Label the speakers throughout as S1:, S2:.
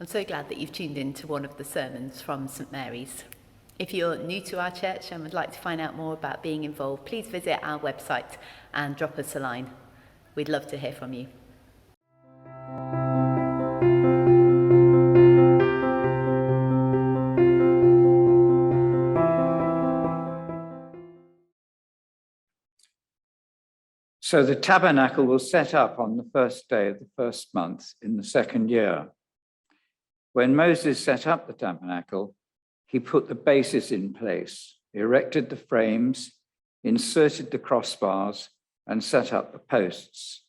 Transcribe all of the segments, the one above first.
S1: I'm so glad that you've tuned in to one of the sermons from St Mary's. If you're new to our church and would like to find out more about being involved, please visit our website and drop us a line. We'd love to hear from you.
S2: So the tabernacle was set up on the first day of the first month in the second year. When Moses set up the tabernacle, he put the bases in place, erected the frames, inserted the crossbars, and set up the posts.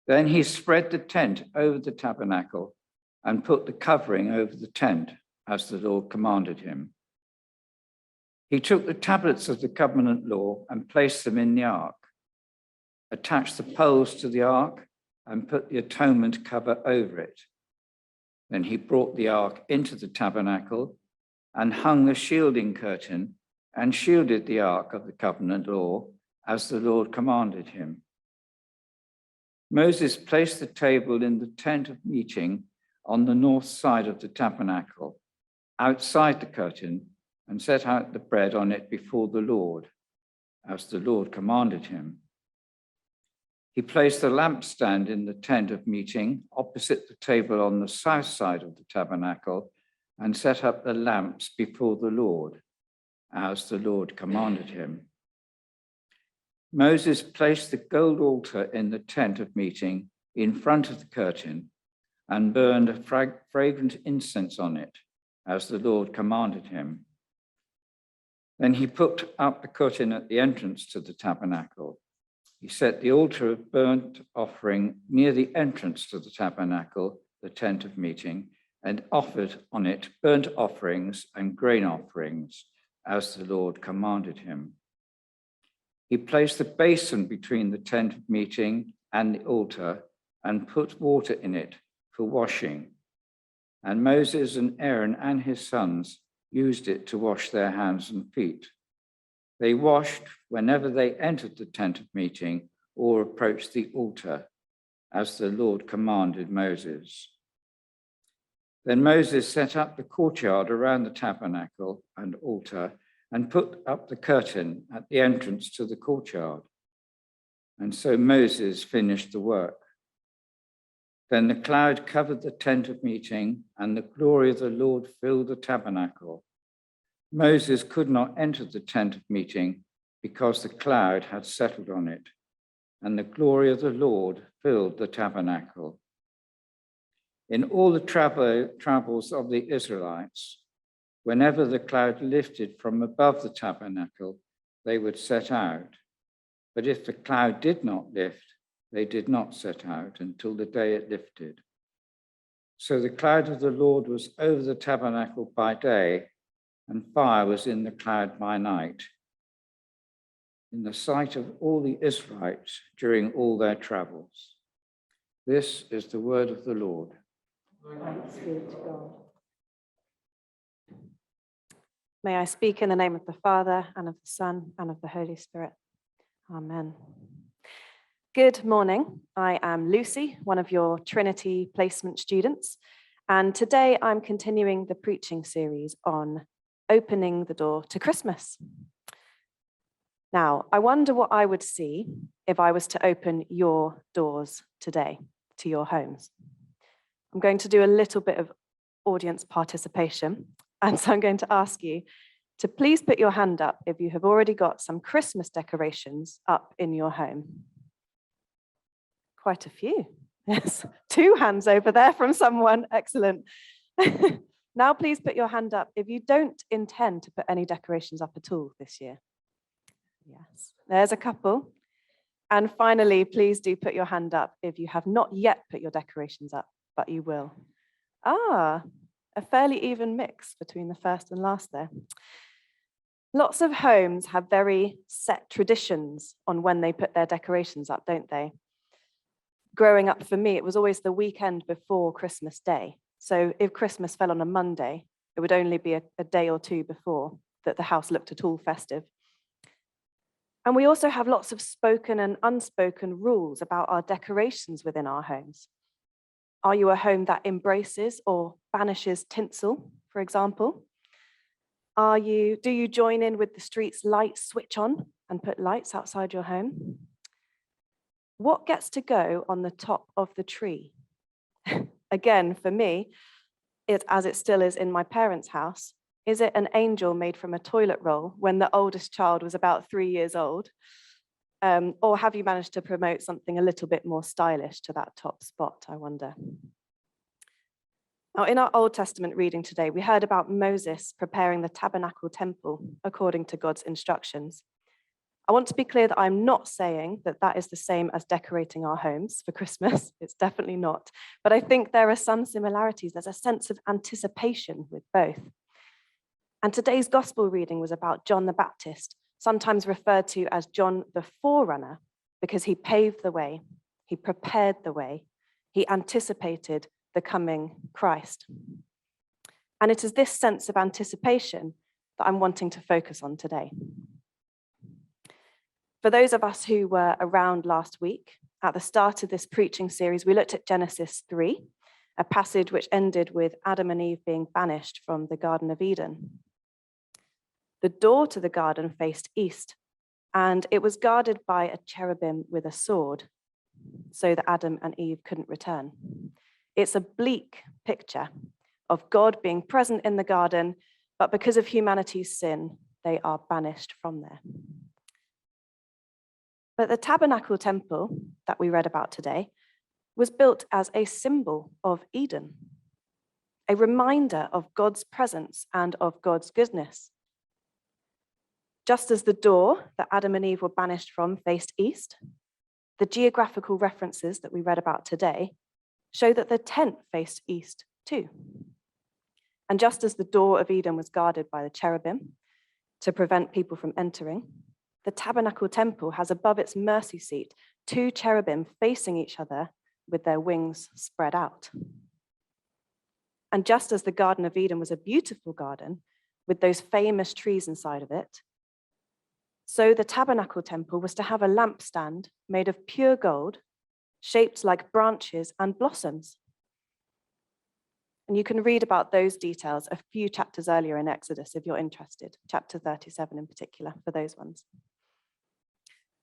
S2: Then he spread the tent over the tabernacle and put the covering over the tent, as the Lord commanded him. He took the tablets of the covenant law and placed them in the ark, attached the poles to the ark, and put the atonement cover over it. Then he brought the ark into the tabernacle and hung the shielding curtain and shielded the ark of the covenant law as the Lord commanded him. Moses placed the table in the tent of meeting on the north side of the tabernacle, outside the curtain, and set out the bread on it before the Lord, as the Lord commanded him. He placed the lampstand in the tent of meeting opposite the table on the south side of the tabernacle and set up the lamps before the Lord, as the Lord commanded him. Moses placed the gold altar in the tent of meeting in front of the curtain and burned a fragrant incense on it, as the Lord commanded him. Then he put up the curtain at the entrance to the tabernacle. He set the altar of burnt offering near the entrance to the tabernacle, the tent of meeting, and offered on it burnt offerings and grain offerings, as the Lord commanded him. He placed the basin between the tent of meeting and the altar and put water in it for washing. And Moses and Aaron and his sons used it to wash their hands and feet. They washed whenever they entered the tent of meeting or approached the altar, as the Lord commanded Moses. Then Moses set up the courtyard around the tabernacle and altar and put up the curtain at the entrance to the courtyard. And so Moses finished the work. Then the cloud covered the tent of meeting, and the glory of the Lord filled the tabernacle. Moses could not enter the tent of meeting because the cloud had settled on it, and the glory of the Lord filled the tabernacle. In all the travels of the Israelites, whenever the cloud lifted from above the tabernacle, they would set out. But if the cloud did not lift, they did not set out until the day it lifted. So the cloud of the Lord was over the tabernacle by day, and fire was in the cloud by night, in the sight of all the Israelites during all their travels. This is the word of the Lord.
S3: Thanks be to God. May I speak in the name of the Father, and of the Son, and of the Holy Spirit. Amen. Good morning. I am Lucy, one of your Trinity placement students, and today I'm continuing the preaching series on opening the door to Christmas. Now, I wonder what I would see if I was to open your doors today to your homes. I'm going to do a little bit of audience participation, and so I'm going to ask you to please put your hand up if you have already got some Christmas decorations up in your home. Quite a few. Yes, 2 hands over there from someone. Excellent. Now, please put your hand up if you don't intend to put any decorations up at all this year. Yes, there's a couple. And finally, please do put your hand up if you have not yet put your decorations up, but you will. A fairly even mix between the first and last there. Lots of homes have very set traditions on when they put their decorations up, don't they? Growing up for me, it was always the weekend before Christmas Day. So if Christmas fell on a Monday, it would only be a day or two before that the house looked at all festive. And we also have lots of spoken and unspoken rules about our decorations within our homes. Are you a home that embraces or banishes tinsel, for example? Do you join in with the street's light switch on and put lights outside your home? What gets to go on the top of the tree? Again, for me, as it still is in my parents' house, is it an angel made from a toilet roll when the oldest child was about 3 years old? Or have you managed to promote something a little bit more stylish to that top spot, I wonder? Now, in our Old Testament reading today, we heard about Moses preparing the tabernacle temple according to God's instructions. I want to be clear that I'm not saying that that is the same as decorating our homes for Christmas. It's definitely not. But I think there are some similarities. There's a sense of anticipation with both. And today's gospel reading was about John the Baptist, sometimes referred to as John the Forerunner, because he paved the way, he prepared the way, he anticipated the coming Christ. And it is this sense of anticipation that I'm wanting to focus on today. For those of us who were around last week, at the start of this preaching series, we looked at Genesis 3, a passage which ended with Adam and Eve being banished from the Garden of Eden. The door to the garden faced east, and it was guarded by a cherubim with a sword, so that Adam and Eve couldn't return. It's a bleak picture of God being present in the garden, but because of humanity's sin, they are banished from there. But the tabernacle temple that we read about today was built as a symbol of Eden, a reminder of God's presence and of God's goodness. Just as the door that Adam and Eve were banished from faced east, the geographical references that we read about today show that the tent faced east too. And just as the door of Eden was guarded by the cherubim to prevent people from entering, the tabernacle temple has above its mercy seat 2 cherubim facing each other with their wings spread out. And just as the Garden of Eden was a beautiful garden with those famous trees inside of it, so the tabernacle temple was to have a lampstand made of pure gold, shaped like branches and blossoms. And you can read about those details a few chapters earlier in Exodus if you're interested, chapter 37 in particular, for those ones.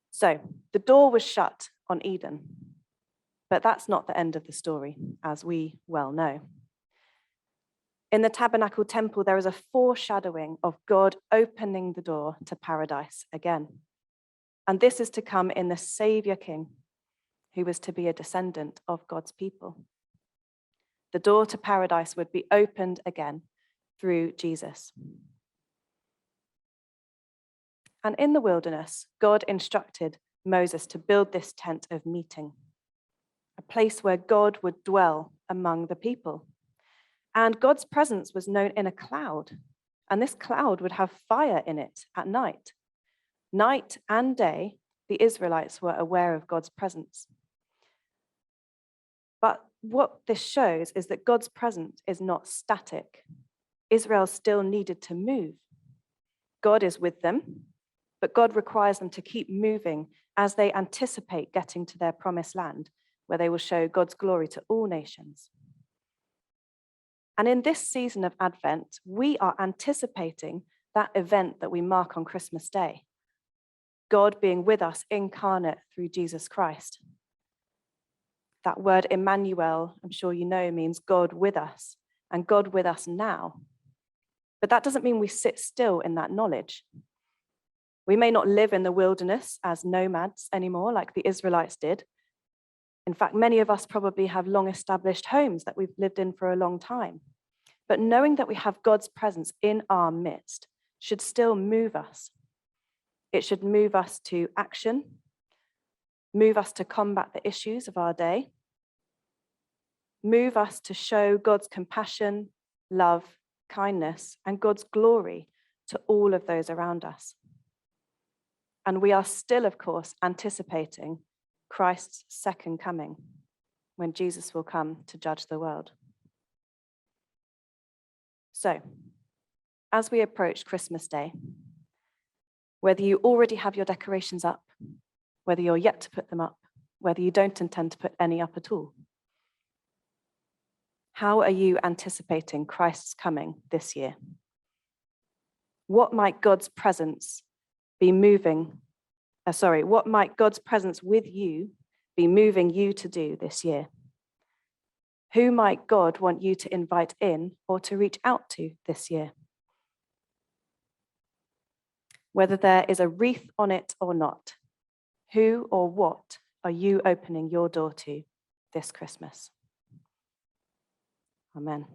S3: So the door was shut on Eden, but that's not the end of the story, as we well know. In the tabernacle temple, there is a foreshadowing of God opening the door to paradise again. And this is to come in the Savior King, who was to be a descendant of God's people. The door to paradise would be opened again through Jesus. And in the wilderness, God instructed Moses to build this tent of meeting, a place where God would dwell among the people. And God's presence was known in a cloud, and this cloud would have fire in it at night. Night and day, the Israelites were aware of God's presence. But what this shows is that God's presence is not static. Israel still needed to move. God is with them, but God requires them to keep moving as they anticipate getting to their promised land, where they will show God's glory to all nations. And in this season of Advent, we are anticipating that event that we mark on Christmas Day, God being with us incarnate through Jesus Christ. That word Emmanuel, I'm sure you know, means God with us, and God with us now. But that doesn't mean we sit still in that knowledge. We may not live in the wilderness as nomads anymore, like the Israelites did. In fact, many of us probably have long-established homes that we've lived in for a long time. But knowing that we have God's presence in our midst should still move us. It should move us to action, move us to combat the issues of our day, move us to show God's compassion, love, kindness, and God's glory to all of those around us. And we are still, of course, anticipating Christ's second coming, when Jesus will come to judge the world. So, as we approach Christmas Day, whether you already have your decorations up, whether you're yet to put them up, whether you don't intend to put any up at all, How are you anticipating Christ's coming this year? What might God's presence be moving? What might God's presence with you be moving you to do this year? Who might God want you to invite in or to reach out to this year? Whether there is a wreath on it or not, who or what are you opening your door to this Christmas? Amen.